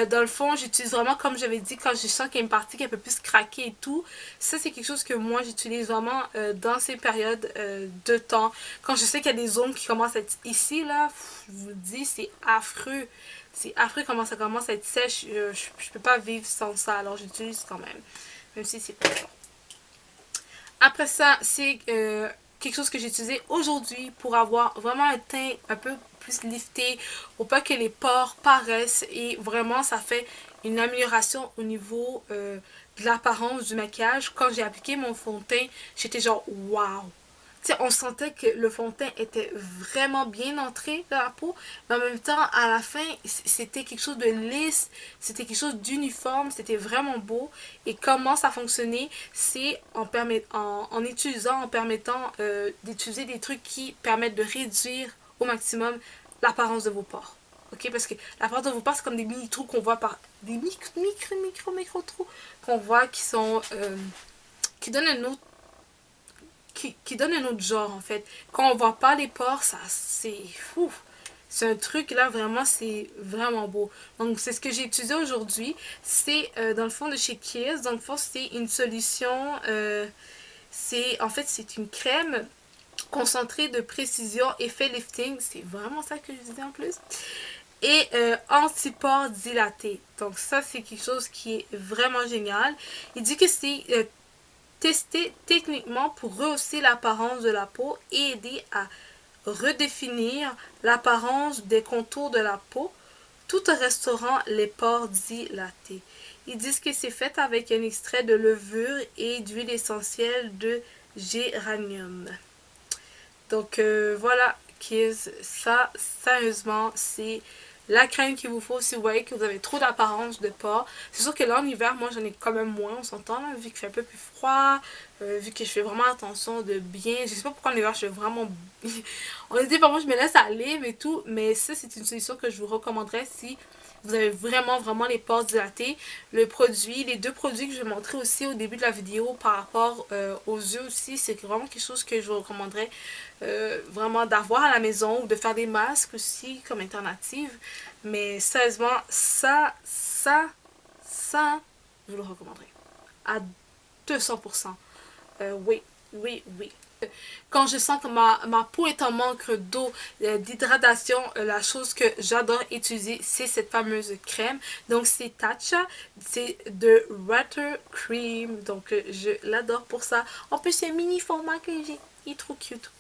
Dans le fond, j'utilise vraiment, comme j'avais dit, quand je sens qu'il y a une partie qui est un peu plus craquée et tout. Ça, c'est quelque chose que moi, j'utilise vraiment dans ces périodes de temps. Quand je sais qu'il y a des zones qui commencent à être ici, là, je vous le dis, c'est affreux. C'est affreux comment ça commence à être sèche. Je peux pas vivre sans ça, alors j'utilise quand même. Même si c'est pas fort. Après ça, c'est quelque chose que j'ai utilisé aujourd'hui pour avoir vraiment un teint un peu plus lifté, pour pas que les pores paraissent, et vraiment ça fait une amélioration au niveau de l'apparence du maquillage. Quand j'ai appliqué mon fond de teint, j'étais genre waouh! Tu sais, on sentait que le fond de teint était vraiment bien entré dans la peau, mais en même temps, à la fin, c'était quelque chose de lisse, c'était quelque chose d'uniforme, c'était vraiment beau. Et comment ça fonctionnait, c'est en utilisant, en permettant d'utiliser des trucs qui permettent de réduire au maximum l'apparence de vos pores. Ok, parce que l'apparence de vos pores, c'est comme des mini-trous qu'on voit par... Des micro trous qu'on voit qui sont... qui donnent un autre qui donne un autre genre en fait. Quand on voit pas les pores, ça c'est fou. C'est un truc là, vraiment, c'est vraiment beau. Donc, c'est ce que j'ai utilisé aujourd'hui. C'est dans le fond de chez Kiss. Dans le fond, c'est une solution. En fait, c'est une crème concentrée de précision, effet lifting. C'est vraiment ça que je disais en plus. Et anti-pores dilaté. Donc, ça, c'est quelque chose qui est vraiment génial. Il dit que c'est testé techniquement pour rehausser l'apparence de la peau et aider à redéfinir l'apparence des contours de la peau tout en restaurant les pores dilatés. Ils disent que c'est fait avec un extrait de levure et d'huile essentielle de géranium. Donc voilà, ça, sérieusement, c'est la crème qu'il vous faut si vous voyez que vous avez trop d'apparence de pores. C'est sûr que là en hiver, moi j'en ai quand même moins, on s'entend là, vu qu'il fait un peu plus froid, vu que je fais vraiment attention de bien. Je sais pas pourquoi en hiver je fais vraiment... On dit parfois je me laisse aller et tout, mais ça c'est une solution que je vous recommanderais si vous avez vraiment les pores dilatés. Les deux produits que je vais montrer aussi au début de la vidéo par rapport aux yeux aussi, c'est vraiment quelque chose que je vous recommanderais vraiment d'avoir à la maison ou de faire des masques aussi comme alternative. Mais sérieusement, ça, je vous le recommanderais à 200%. Oui, oui, oui. Quand je sens que ma peau est en manque d'eau, d'hydratation, la chose que j'adore utiliser, c'est cette fameuse crème. Donc, c'est Tatcha, c'est de Water Cream. Donc, je l'adore pour ça. En plus, c'est un mini format que j'ai. Il est trop cute.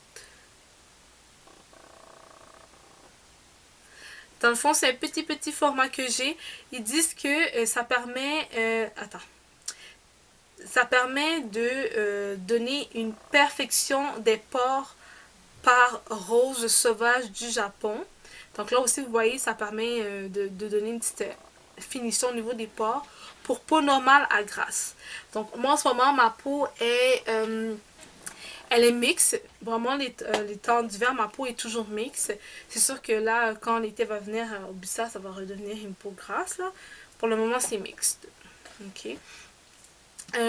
Dans le fond, c'est un petit format que j'ai. Ils disent que ça permet... ça permet de donner une perfection des pores par Rose Sauvage du Japon. Donc là aussi, vous voyez, ça permet de donner une petite finition au niveau des pores pour peau normale à grasse. Donc moi, en ce moment, ma peau est... elle est mixte. Vraiment, les temps d'hiver, ma peau est toujours mixte. C'est sûr que là, quand l'été va venir, au bout ça va redevenir une peau grasse. Là. Pour le moment, c'est mixte. Ok.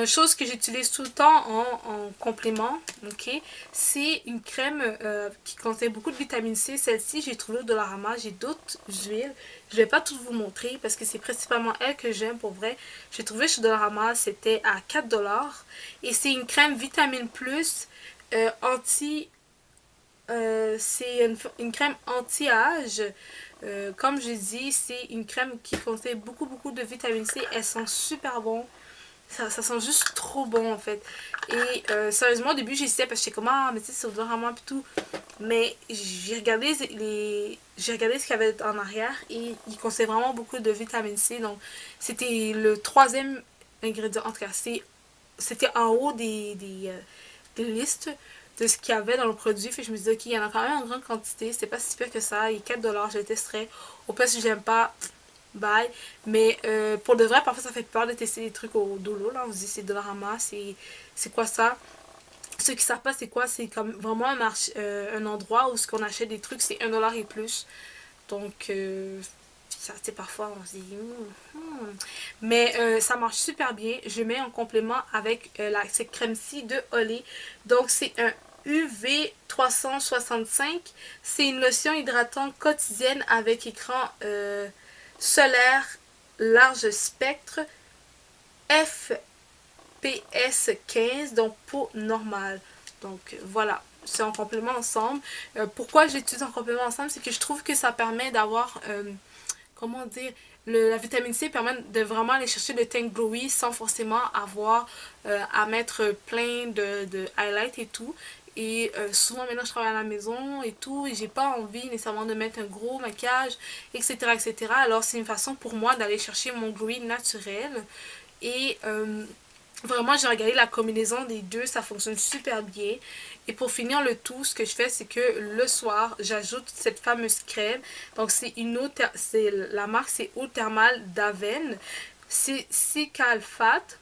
Chose que j'utilise tout le temps en complément, ok, c'est une crème qui contient beaucoup de vitamine C. Celle-ci, j'ai trouvé au Dollarama. J'ai d'autres huiles. Je vais pas toutes vous montrer parce que c'est principalement elle que j'aime pour vrai. J'ai trouvé chez Dollarama, c'était à 4$. Et c'est une crème vitamine plus anti... c'est une crème anti-âge. Comme je dis, c'est une crème qui contient beaucoup de vitamine C. Elles sont super bonnes. Ça sent juste trop bon en fait. Et sérieusement, au début, j'essayais parce que j'étais comme ah, mais tu sais, c'est odorant et tout. Mais j'ai regardé j'ai regardé ce qu'il y avait en arrière et il contient vraiment beaucoup de vitamine C. Donc, c'était le troisième ingrédient. En tout cas, c'était en haut des listes de ce qu'il y avait dans le produit. Fait que je me disais, ok, il y en a quand même en grande quantité. C'était pas si pire que ça. Et 4$, je le testerais. Au pire, si j'aime pas, bye. Mais pour de vrai, parfois ça fait peur de tester des trucs au Dolo, là. On se dit c'est Dollarama, c'est quoi ça? Ceux qui savent pas c'est quoi, c'est comme vraiment un marché, un endroit où ce qu'on achète des trucs c'est 1$ et plus. Donc ça, parfois on se dit mais ça marche super bien. Je mets en complément avec cette crème-ci de Olay. Donc c'est un UV 365. C'est une lotion hydratante quotidienne avec écran solaire large spectre FPS 15, donc peau normale. Donc voilà, c'est en complément ensemble. Pourquoi j'utilise en complément ensemble, c'est que je trouve que ça permet d'avoir, comment dire, la vitamine C permet de vraiment aller chercher le teint glowy sans forcément avoir à mettre plein de highlights et tout. Et souvent maintenant je travaille à la maison et tout, et j'ai pas envie nécessairement de mettre un gros maquillage, etc. etc. Alors c'est une façon pour moi d'aller chercher mon glowy naturel. Et vraiment, j'ai regardé la combinaison des deux, ça fonctionne super bien. Et pour finir le tout, ce que je fais, c'est que le soir, j'ajoute cette fameuse crème. Donc, c'est la marque, c'est eau thermale d'Aven. C'est Cicalfate.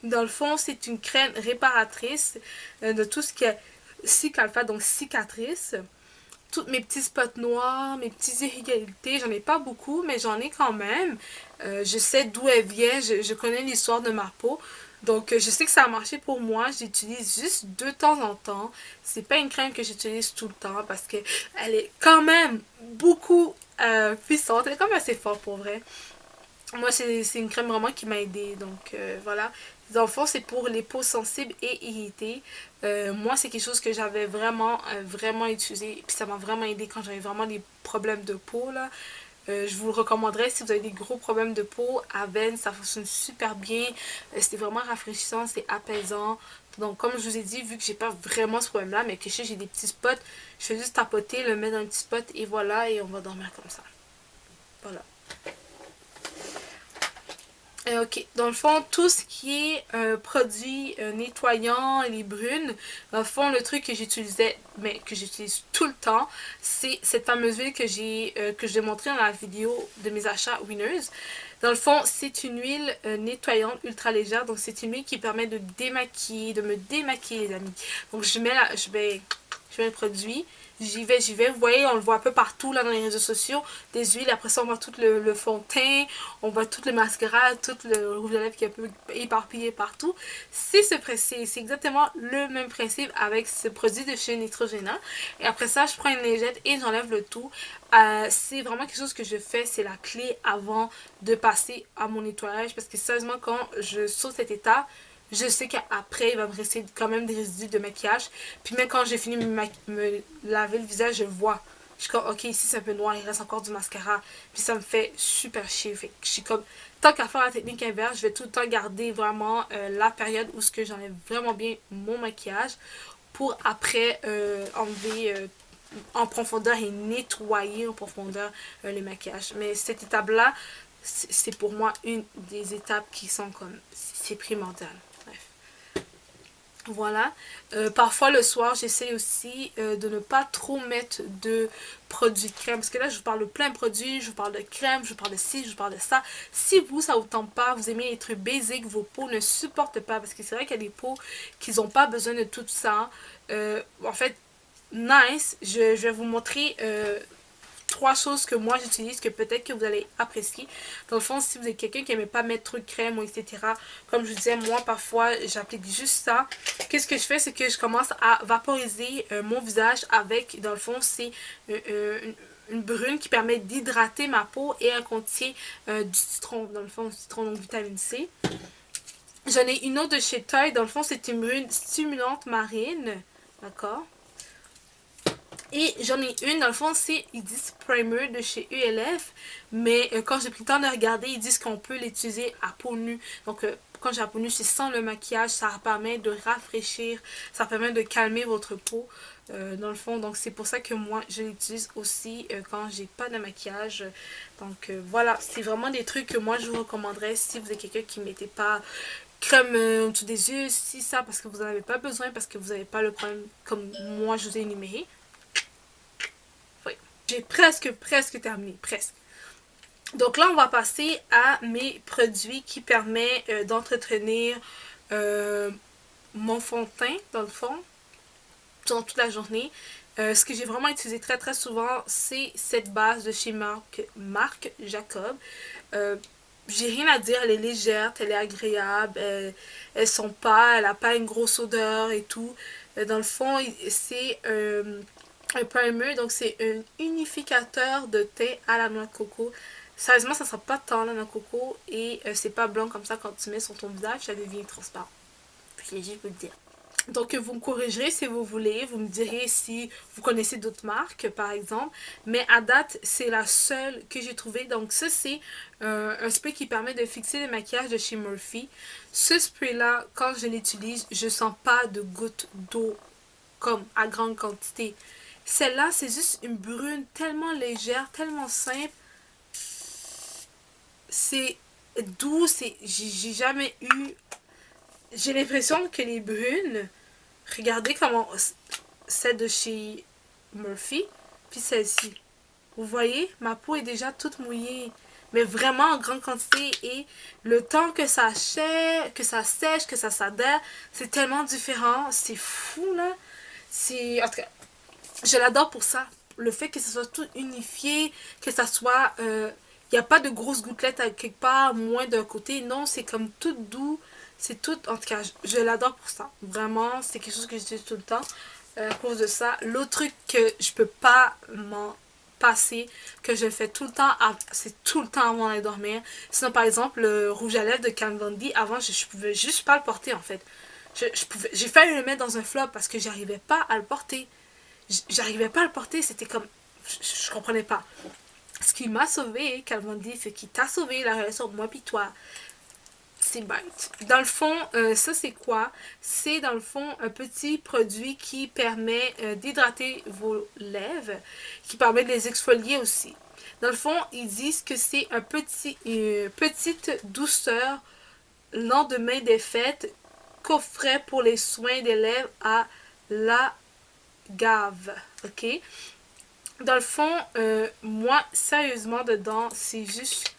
Dans le fond, c'est une crème réparatrice de tout ce qui est Cicalfate, donc cicatrice. Toutes mes petits spots noirs, mes petites irrégularités, j'en ai pas beaucoup, mais j'en ai quand même. Je sais d'où elle vient, je connais l'histoire de ma peau. Donc, je sais que ça a marché pour moi. J'utilise juste de temps en temps. C'est pas une crème que j'utilise tout le temps parce que elle est quand même beaucoup puissante. Elle est quand même assez forte pour vrai. Moi, c'est une crème vraiment qui m'a aidée. Donc, voilà. Dans le fond, c'est pour les peaux sensibles et irritées. Moi, c'est quelque chose que j'avais vraiment, vraiment utilisé. Puis ça m'a vraiment aidé quand j'avais vraiment des problèmes de peau, là. Je vous le recommanderais si vous avez des gros problèmes de peau. Aven, ça fonctionne super bien. C'est vraiment rafraîchissant, c'est apaisant. Donc, comme je vous ai dit, vu que j'ai pas vraiment ce problème-là, mais que je sais j'ai des petits spots, je fais juste tapoter, le mettre dans un petit spot et voilà, et on va dormir comme ça. Voilà. Ok, dans le fond, tout ce qui est produits nettoyants, les brunes, dans le fond, le truc que j'utilisais, mais que j'utilise tout le temps, c'est cette fameuse huile que je l'ai montrée dans la vidéo de mes achats Winners. Dans le fond, c'est une huile nettoyante ultra légère, donc c'est une huile qui permet de démaquiller, de me démaquiller les amis. Donc je mets le produit, j'y vais. Vous voyez, on le voit un peu partout là dans les réseaux sociaux, des huiles. Après ça, on voit tout le fond de teint, on voit tout le mascara, tout le rouge à lèvres qui est un peu éparpillé partout. C'est exactement le même principe avec ce produit de chez Neutrogena. Et après ça, je prends une lingette et j'enlève le tout. C'est vraiment quelque chose que je fais, c'est la clé avant de passer à mon nettoyage. Parce que sérieusement, quand je saute cette étape, je sais qu'après, il va me rester quand même des résidus de maquillage. Puis même quand j'ai fini de me laver le visage, je vois. Je suis comme, ok, ici c'est un peu noir, il reste encore du mascara. Puis ça me fait super chier. Fait que je suis comme, tant qu'à faire la technique inverse, je vais tout le temps garder vraiment la période où ce que j'enlève vraiment bien mon maquillage pour après enlever en profondeur et nettoyer en profondeur les maquillages. Mais cette étape-là, c'est pour moi une des étapes qui sont comme, c'est primordial. Voilà. Parfois le soir, j'essaie aussi de ne pas trop mettre de produits crème. Parce que là, je vous parle de plein de produits, je vous parle de crème, je vous parle de ci, je vous parle de ça. Si vous, ça vous tente pas, vous aimez les trucs basiques, vos peaux ne supportent pas. Parce que c'est vrai qu'il y a des peaux qui n'ont pas besoin de tout ça. En fait, nice, je vais vous montrer trois choses que moi j'utilise que peut-être que vous allez apprécier. Dans le fond, si vous êtes quelqu'un qui n'aime pas mettre trop de crème ou etc., comme je vous disais, moi parfois j'applique juste ça. Qu'est-ce que je fais, c'est que je commence à vaporiser mon visage avec, dans le fond, c'est une brune qui permet d'hydrater ma peau et elle contient du citron, dans le fond, du citron, donc vitamine C. J'en ai une autre de chez Tide, dans le fond, c'est une brune stimulante marine, d'accord? Et j'en ai une, dans le fond, c'est, ils disent primer de chez ULF. Mais quand j'ai pris le temps de regarder, ils disent qu'on peut l'utiliser à peau nue. Donc, quand j'ai la peau nue, c'est sans le maquillage. Ça permet de rafraîchir, ça permet de calmer votre peau. Dans le fond, donc c'est pour ça que moi, je l'utilise aussi quand j'ai pas de maquillage. Donc, voilà, c'est vraiment des trucs que moi, je vous recommanderais si vous êtes quelqu'un qui ne mettait pas crème au-dessous des yeux, si ça, parce que vous n'en avez pas besoin, parce que vous n'avez pas le problème comme moi, je vous ai énuméré. J'ai presque terminé, presque. Donc là, on va passer à mes produits qui permettent d'entretenir euh, mon fond de teint, dans le fond, durant toute la journée. Ce que j'ai vraiment utilisé très très souvent, c'est cette base de chez Marc Jacob. Euh, j'ai rien à dire, elle est légère, elle est agréable, elles sont pas, elle a pas une grosse odeur et tout. Dans le fond, c'est un primer, donc c'est un unificateur de teint à la noix de coco. Sérieusement, ça sera pas tant la noix de coco et c'est pas blanc comme ça quand tu mets sur ton visage, ça devient transparent. Puis je peux le dire. Donc, vous me corrigerez si vous voulez. Vous me direz si vous connaissez d'autres marques, par exemple. Mais à date, c'est la seule que j'ai trouvée. Donc, ça, c'est un spray qui permet de fixer le maquillage de chez Murphy. Ce spray-là, quand je l'utilise, je sens pas de gouttes d'eau comme à grande quantité. Celle-là, c'est juste une brune tellement légère, tellement simple. C'est doux. J'ai jamais eu... J'ai l'impression que les brunes... Regardez comment celle de chez Murphy, puis celle-ci. Vous voyez, ma peau est déjà toute mouillée, mais vraiment en grande quantité et le temps que ça sèche, que ça s'adhère, c'est tellement différent, c'est fou là. En tout cas, je l'adore pour ça. Le fait que ça soit tout unifié, que ça soit, il n'y a pas de grosses gouttelettes à quelque part, moins d'un côté. Non, c'est comme tout doux. C'est tout, en tout cas, je l'adore pour ça. Vraiment, c'est quelque chose que j'utilise tout le temps à cause de ça. L'autre truc que je peux pas m'en passer, que je fais tout le temps, c'est tout le temps avant d'aller dormir. Sinon, par exemple, le rouge à lèvres de Kat Von D, avant, je pouvais juste pas le porter, en fait. J'ai failli le mettre dans un flop parce que j'arrivais pas à le porter. J'arrivais pas à le porter, c'était comme... Je comprenais pas. Ce qui m'a sauvé, Kat Von D, ce qui t'a sauvé, la relation de moi pis toi, c'est bête. Dans le fond, ça c'est quoi? C'est dans le fond un petit produit qui permet d'hydrater vos lèvres, qui permet de les exfolier aussi. Dans le fond, ils disent que c'est une petite douceur lendemain des fêtes coffret pour les soins des lèvres à la gave. Ok? Dans le fond, moi, sérieusement, dedans, c'est juste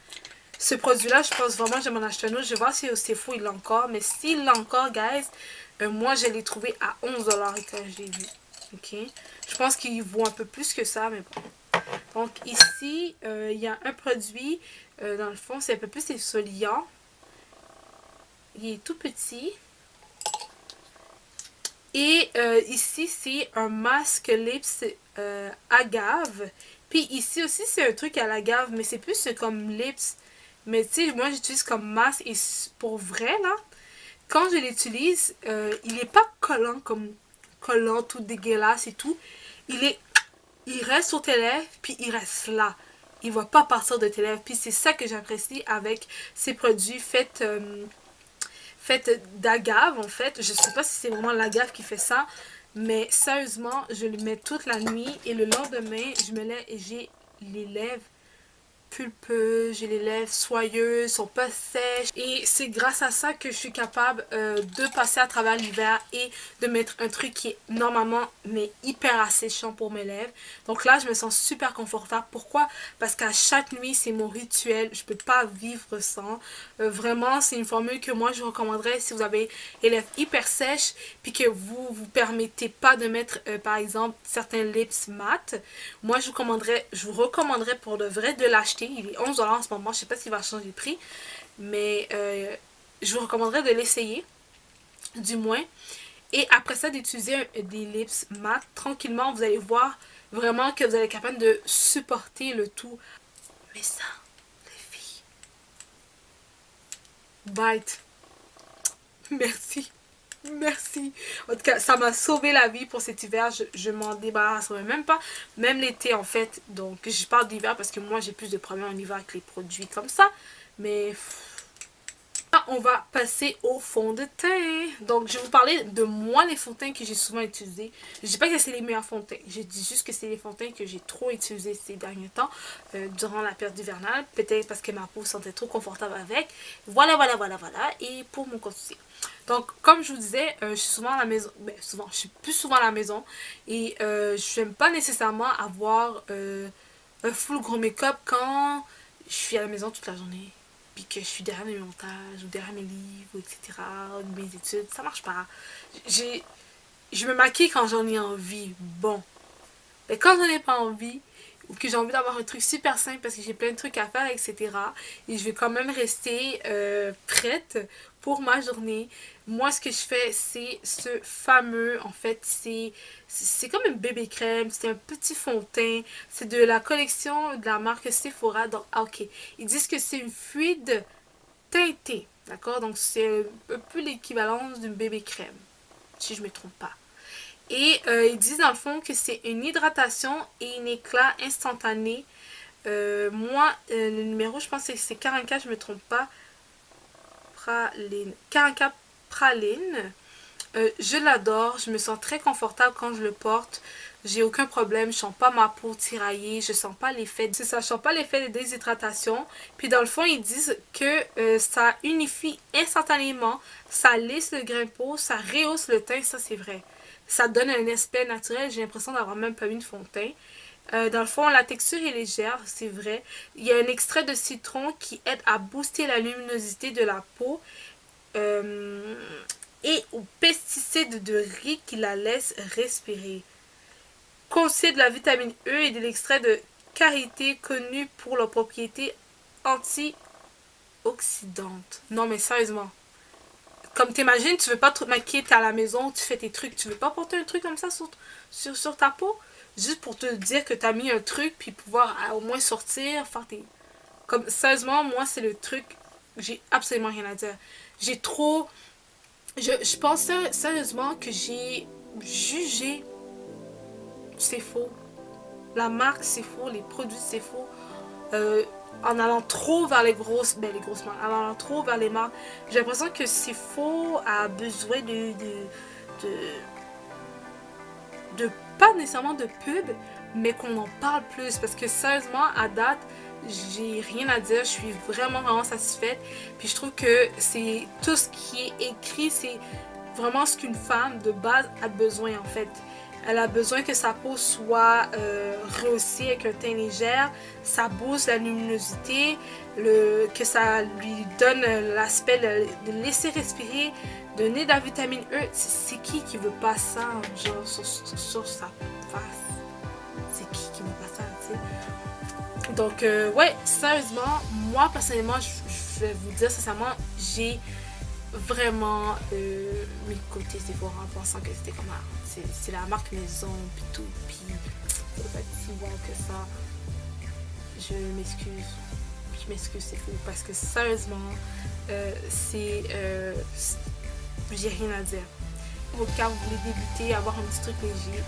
ce produit-là, je pense vraiment que je vais m'en acheter un autre. Je vais voir si c'est faux, il l'a encore. Mais s'il l'a encore, guys, moi, je l'ai trouvé à 11$ quand je l'ai vu. Ok? Je pense qu'il vaut un peu plus que ça, mais bon. Donc, ici, il y a un produit. Dans le fond, c'est un peu plus exfoliant. Il est tout petit. Et ici, c'est un masque lips agave. Puis ici aussi, c'est un truc à l'agave, mais c'est plus comme lips. Mais tu sais, moi, j'utilise comme masque. Et pour vrai, là, quand je l'utilise, il n'est pas collant comme collant, tout dégueulasse et tout. Il reste sur tes lèvres, puis il reste là. Il ne va pas partir de tes lèvres. Puis c'est ça que j'apprécie avec ces produits faite d'agave en fait. Je sais pas si c'est vraiment l'agave qui fait ça, mais sérieusement, je le mets toute la nuit et le lendemain, je me lève et j'ai les lèvres pulpeuses, j'ai les lèvres soyeuses, sont pas sèches et c'est grâce à ça que je suis capable de passer à travers l'hiver et de mettre un truc qui est normalement mais hyper asséchant pour mes lèvres. Donc là je me sens super confortable. Pourquoi? Parce qu'à chaque nuit c'est mon rituel, je peux pas vivre sans. Vraiment c'est une formule que moi je recommanderais si vous avez les lèvres hyper sèches puis que vous permettez pas de mettre par exemple certains lips mat. Moi je vous recommanderais pour de vrai de l'acheter. Il est 11$ en ce moment. Je sais pas s'il va changer de prix. Mais je vous recommanderais de l'essayer. Du moins. Et après ça, d'utiliser des lips mat. Tranquillement, vous allez voir vraiment que vous allez être capable de supporter le tout. Mais ça, les filles. Bite. Merci. Merci. En tout cas, ça m'a sauvé la vie pour cet hiver. Je m'en débarrasserai même pas. Même l'été, en fait. Donc, je parle d'hiver parce que moi, j'ai plus de problèmes en hiver avec les produits comme ça. Mais... on va passer au fond de teint. Donc, je vais vous parler de moi, les fonds de teint que j'ai souvent utilisés. Je dis pas que c'est les meilleurs fonds de teint. Je dis juste que c'est les fonds de teint que j'ai trop utilisés ces derniers temps, durant la période hivernale. Peut-être parce que ma peau se sentait trop confortable avec. Voilà, voilà, voilà, voilà. Et pour mon quotidien. Donc, comme je vous disais, je suis souvent à la maison. Ben, souvent, je suis plus souvent à la maison. Et je n'aime pas nécessairement avoir un full gros make-up quand je suis à la maison toute la journée, puis que je suis derrière mes montages, ou derrière mes livres, etc., mes études, ça marche pas. J'ai, je me maquille quand j'en ai envie, bon. Mais quand j'en ai pas envie, ou que j'ai envie d'avoir un truc super simple parce que j'ai plein de trucs à faire, etc. Et je vais quand même rester prête pour ma journée. Moi, ce que je fais, c'est ce fameux, en fait, c'est comme une bébé crème, c'est un petit fond de teint, c'est de la collection de la marque Sephora. Donc, ah, ok, ils disent que c'est une fluide teintée, d'accord? Donc, c'est un peu l'équivalent d'une bébé crème, si je me trompe pas. Et ils disent dans le fond que c'est une hydratation et un éclat instantané. Moi, le numéro, je pense que c'est 44, je me trompe pas. Praline. 44 praline. Je l'adore, je me sens très confortable quand je le porte. J'ai aucun problème, je sens pas ma peau tiraillée, je sens pas l'effet, c'est ça, je sens pas l'effet de déshydratation. Puis dans le fond, ils disent que ça unifie instantanément, ça lisse le grain de peau, ça rehausse le teint, ça c'est vrai. Ça donne un aspect naturel, j'ai l'impression d'avoir même pas mis de fond de teint. Dans le fond, la texture est légère, c'est vrai. Il y a un extrait de citron qui aide à booster la luminosité de la peau. Euh, et aux pesticides de riz qui la laissent respirer. Contient de la vitamine E et de l'extrait de karité connu pour leurs propriétés antioxydantes. Non mais sérieusement, comme t'imagines, tu veux pas te maquiller, t'es à la maison, tu fais tes trucs, tu veux pas porter un truc comme ça sur ta peau? Juste pour te dire que t'as mis un truc, puis pouvoir au moins sortir, faire tes... Comme, sérieusement, moi, c'est le truc, j'ai absolument rien à dire. J'ai trop... Je pense sérieusement que j'ai jugé, c'est faux. La marque, c'est faux, les produits, c'est faux. En allant trop vers les grosses marques, en allant trop vers les marques, j'ai l'impression que c'est faux a besoin de, de pas nécessairement de pub, mais qu'on en parle plus. Parce que sérieusement, à date, j'ai rien à dire. Je suis vraiment satisfaite. Puis je trouve que c'est tout ce qui est écrit, c'est vraiment ce qu'une femme de base a besoin en fait. Elle a besoin que sa peau soit rehaussée avec un teint légère, ça booste la luminosité, que ça lui donne l'aspect de laisser respirer, donner de la vitamine E. C'est qui veut pas ça, genre, sur sa face? C'est qui veut pas ça, tu sais? Donc, ouais, sérieusement, moi, personnellement, je vais vous dire sincèrement, j'ai vraiment mis de côté Sephora en pensant que c'était comme c'est la marque maison puis tout, puis c'est pas si bon que ça. Je m'excuse c'est fou parce que sérieusement j'ai rien à dire. Au cas où vous voulez débuter, avoir un petit truc léger,